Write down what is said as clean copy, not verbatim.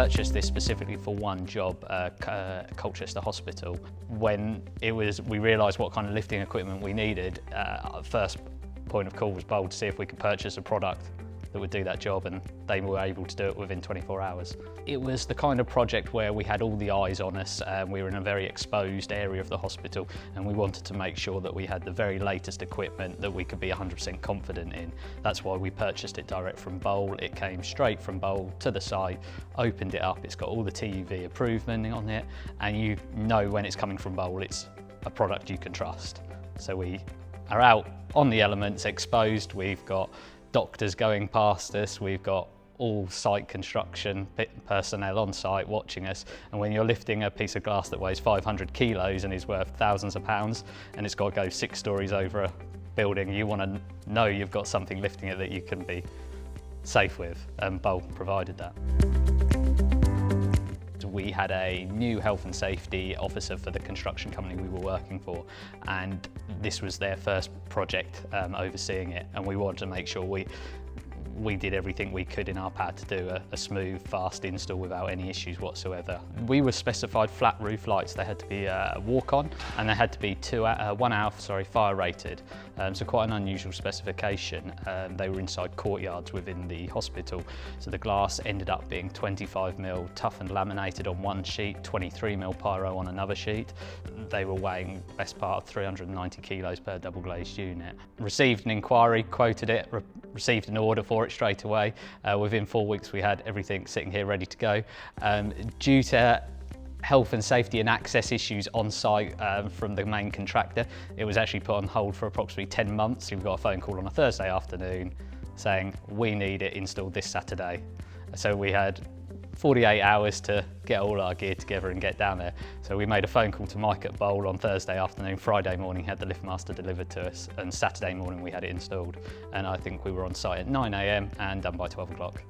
purchased this specifically for one job, Colchester Hospital. When we realised what kind of lifting equipment we needed, our first point of call was Bohle to see if we could purchase a product that would do that job, and they were able to do it within 24 hours. It was the kind of project where we had all the eyes on us. We were in a very exposed area of the hospital, and we wanted to make sure that we had the very latest equipment that we could be 100% confident in. That's why we purchased it direct from Bohle. It came straight from Bohle to the site, opened it up, it's got all the TUV approvement on it, and you know when it's coming from Bohle, it's a product you can trust. So we are out on the elements, exposed. We've got doctors going past us, we've got all site construction personnel on site watching us, and when you're lifting a piece of glass that weighs 500 kilos and is worth thousands of pounds, and it's got to go 6 stories over a building, you want to know you've got something lifting it that you can be safe with, and Bohle provided that. We had a new health and safety officer for the construction company we were working for, and this was their first project overseeing it, and we wanted to make sure we did everything we could in our power to do a smooth, fast install without any issues whatsoever. We were specified flat roof lights. They had to be walk-on, and they had to be 1 hour fire rated. So quite an unusual specification. They were inside courtyards within the hospital. So the glass ended up being 25mm tough and laminated on one sheet, 23mm pyro on another sheet. They were weighing best part of 390 kilos per double glazed unit. Received an inquiry, quoted it, received an order for it straight away. Within 4 weeks we had everything sitting here ready to go. Due to health and safety and access issues on site from the main contractor, it was actually put on hold for approximately 10 months. We got a phone call on a Thursday afternoon saying we need it installed this Saturday. So we had 48 hours to get all our gear together and get down there. So we made a phone call to Mike at Bohle on Thursday afternoon. Friday morning had the Liftmaster delivered to us, and Saturday morning we had it installed. And I think we were on site at 9 AM and done by 12 o'clock.